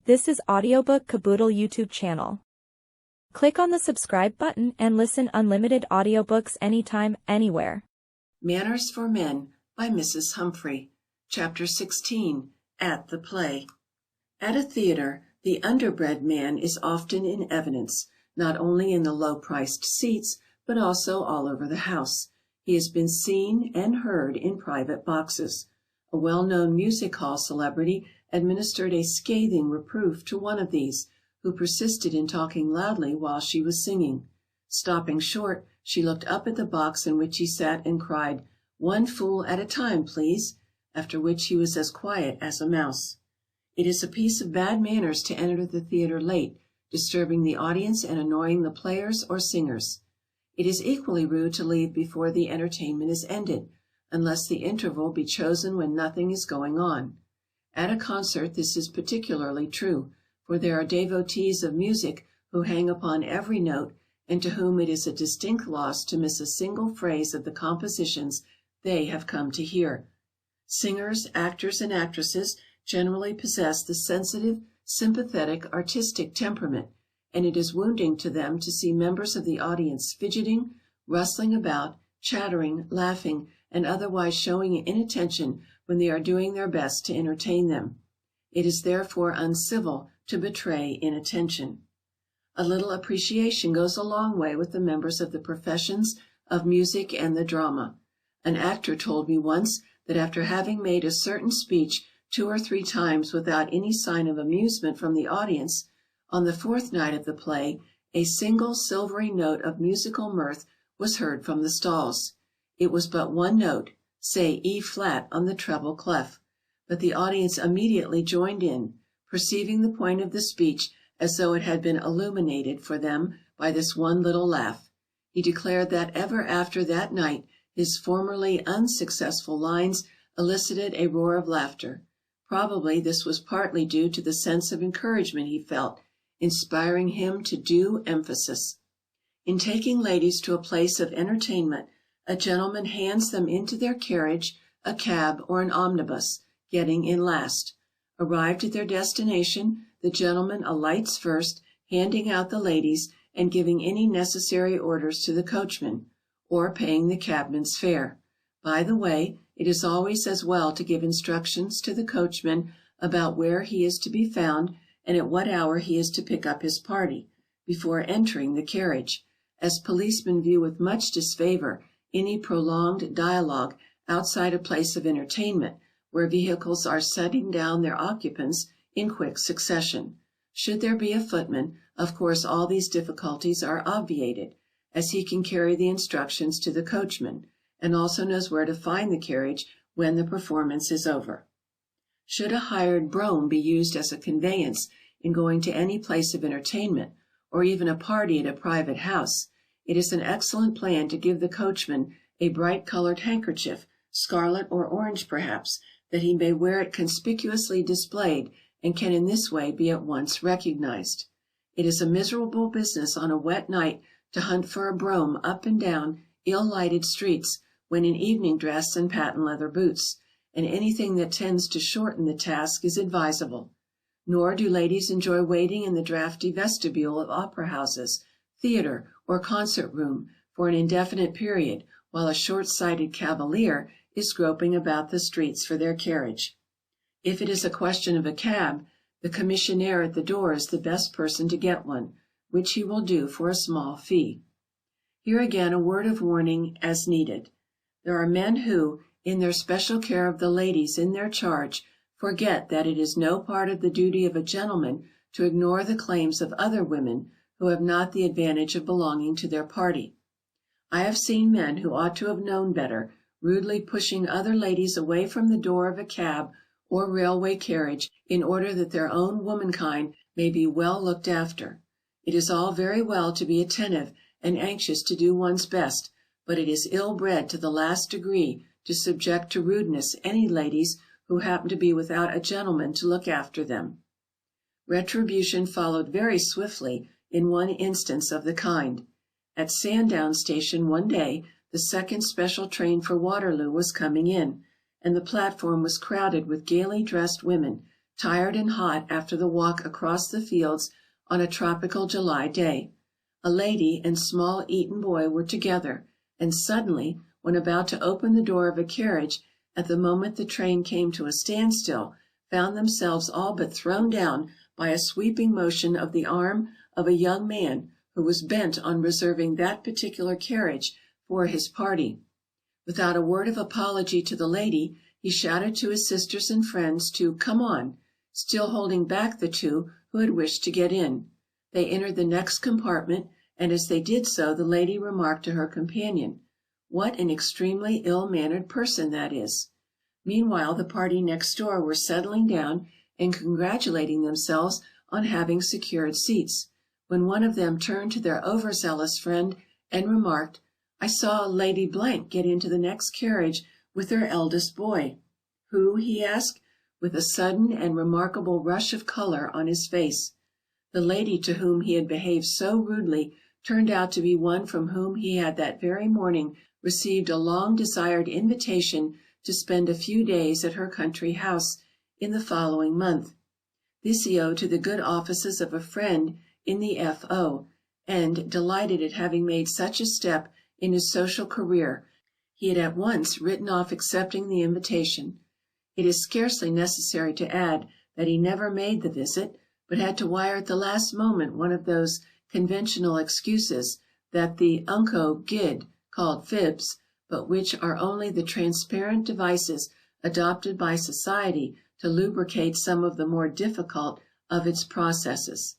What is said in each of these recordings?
This is Audiobook Caboodle YouTube channel. Click on the subscribe button and listen unlimited audiobooks anytime, anywhere. Manners for Men by Mrs. Humphry. Chapter 16. At the Play. At a theater, the underbred man is often in evidence, not only in the low-priced seats, but also all over the house. He has been seen and heard in private boxes. A well-known music hall celebrity administered a scathing reproof to one of these, who persisted in talking loudly while she was singing. Stopping short, she looked up at the box in which he sat and cried, "One fool at a time, please," after which he was as quiet as a mouse. It is a piece of bad manners to enter the theater late, disturbing the audience and annoying the players or singers. It is equally rude to leave before the entertainment is ended, unless the interval be chosen when nothing is going on. At a concert this is particularly true, for there are devotees of music who hang upon every note, and to whom it is a distinct loss to miss a single phrase of the compositions they have come to hear. Singers, actors, and actresses generally possess the sensitive, sympathetic, artistic temperament, and it is wounding to them to see members of the audience fidgeting, rustling about, chattering, laughing, and otherwise showing inattention when they are doing their best to entertain them. It is therefore uncivil to betray inattention. A little appreciation goes a long way with the members of the professions of music and the drama. An actor told me once that after having made a certain speech 2 or 3 times without any sign of amusement from the audience, on the 4th night of the play a single silvery note of musical mirth was heard from the stalls. It was but one note, say E flat on the treble clef, but the audience immediately joined in, perceiving the point of the speech as though it had been illuminated for them by this one little laugh. He declared that ever after that night his formerly unsuccessful lines elicited a roar of laughter. Probably this was partly due to the sense of encouragement he felt, inspiring him to due emphasis. In taking ladies to a place of entertainment, a gentleman hands them into their carriage, a cab, or an omnibus, getting in last. Arrived at their destination, the gentleman alights first, handing out the ladies, and giving any necessary orders to the coachman, or paying the cabman's fare. By the way, it is always as well to give instructions to the coachman about where he is to be found and at what hour he is to pick up his party, before entering the carriage, as policemen view with much disfavor any prolonged dialogue outside a place of entertainment where vehicles are setting down their occupants in quick succession. Should there be a footman, of course all these difficulties are obviated, as he can carry the instructions to the coachman, and also knows where to find the carriage when the performance is over. Should a hired brougham be used as a conveyance in going to any place of entertainment, or even a party at a private house, it is an excellent plan to give the coachman a bright-colored handkerchief, scarlet or orange perhaps, that he may wear it conspicuously displayed, and can in this way be at once recognized. It is a miserable business on a wet night to hunt for a brougham up and down ill-lighted streets when in evening dress and patent leather boots, and anything that tends to shorten the task is advisable. Nor do ladies enjoy waiting in the draughty vestibule of opera houses, theater, or concert room for an indefinite period, while a short-sighted cavalier is groping about the streets for their carriage. If it is a question of a cab, the commissionaire at the door is the best person to get one, which he will do for a small fee. Here again a word of warning as needed. There are men who, in their special care of the ladies in their charge, forget that it is no part of the duty of a gentleman to ignore the claims of other women who have not the advantage of belonging to their party. I have seen men who ought to have known better, rudely pushing other ladies away from the door of a cab or railway carriage in order that their own womankind may be well looked after. It is all very well to be attentive and anxious to do one's best, but it is ill-bred to the last degree to subject to rudeness any ladies who happen to be without a gentleman to look after them. Retribution followed very swiftly in one instance of the kind. At Sandown Station one day the second special train for Waterloo was coming in, and the platform was crowded with gaily dressed women, tired and hot after the walk across the fields on a tropical July day. A lady and small Eton boy were together, and suddenly, when about to open the door of a carriage at the moment the train came to a standstill, found themselves all but thrown down by a sweeping motion of the arm of a young man who was bent on reserving that particular carriage for his party. Without a word of apology to the lady, he shouted to his sisters and friends to "come on," still holding back the two who had wished to get in. They entered the next compartment, and as they did so the lady remarked to her companion, "What an extremely ill-mannered person that is." Meanwhile the party next door were settling down and congratulating themselves on having secured seats, when one of them turned to their overzealous friend and remarked, "I saw Lady Blank get into the next carriage with her eldest boy." "Who?" he asked, with a sudden and remarkable rush of color on his face. The lady to whom he had behaved so rudely turned out to be one from whom he had that very morning received a long desired invitation to spend a few days at her country house in the following month. This he owed to the good offices of a friend in the F.O., and, delighted at having made such a step in his social career, he had at once written off accepting the invitation. It is scarcely necessary to add that he never made the visit, but had to wire at the last moment one of those conventional excuses that the Unco Gid called fibs, but which are only the transparent devices adopted by society to lubricate some of the more difficult of its processes.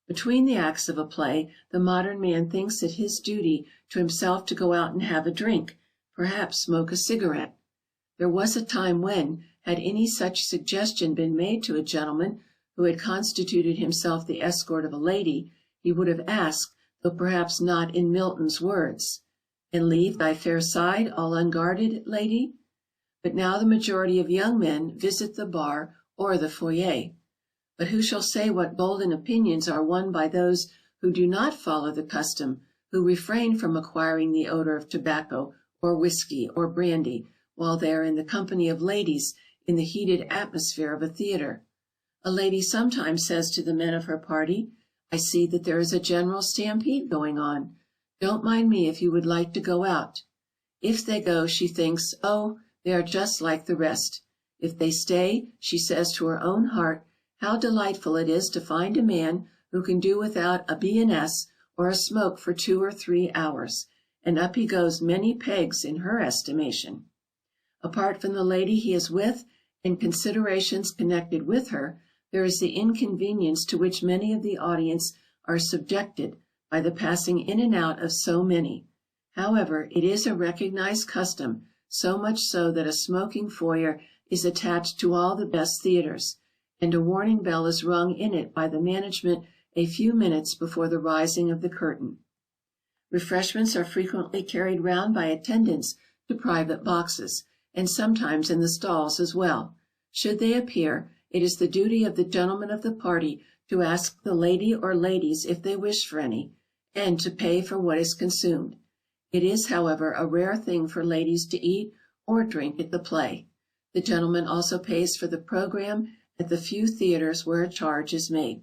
Between the acts of a play, the modern man thinks it his duty to himself to go out and have a drink, perhaps smoke a cigarette. There was a time when, had any such suggestion been made to a gentleman who had constituted himself the escort of a lady, he would have asked, though perhaps not in Milton's words, "And leave thy fair side all unguarded, lady?" But now the majority of young men visit the bar or the foyer. But who shall say what golden opinions are won by those who do not follow the custom, who refrain from acquiring the odor of tobacco or whiskey or brandy while they are in the company of ladies in the heated atmosphere of a theater? A lady sometimes says to the men of her party, "I see that there is a general stampede going on. Don't mind me if you would like to go out." If they go, she thinks, "Oh, they are just like the rest." If they stay, she says to her own heart, "How delightful it is to find a man who can do without a B&S or a smoke for 2 or 3 hours," and up he goes many pegs in her estimation. Apart from the lady he is with and considerations connected with her, there is the inconvenience to which many of the audience are subjected by the passing in and out of so many. However, it is a recognized custom, so much so that a smoking foyer is attached to all the best theaters, and a warning bell is rung in it by the management a few minutes before the rising of the curtain. Refreshments are frequently carried round by attendants to private boxes, and sometimes in the stalls as well. Should they appear, it is the duty of the gentleman of the party to ask the lady or ladies if they wish for any, and to pay for what is consumed. It is, however, a rare thing for ladies to eat or drink at the play. The gentleman also pays for the program at the few theaters where a charge is made.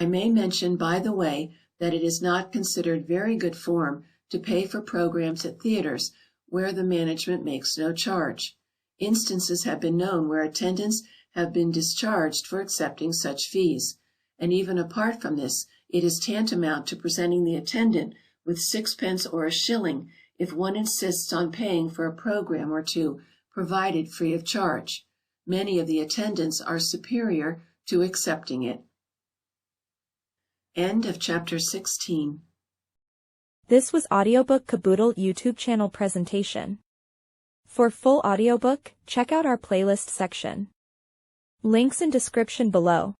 I may mention, by the way, that it is not considered very good form to pay for programs at theaters where the management makes no charge. Instances have been known where attendants have been discharged for accepting such fees, and even apart from this, it is tantamount to presenting the attendant with 6d. or a shilling if one insists on paying for a program or two provided free of charge. Many of the attendants are superior to accepting it. End of chapter 16. This was Audiobook Caboodle YouTube channel presentation. For full audiobook, check out our playlist section. Links in description below.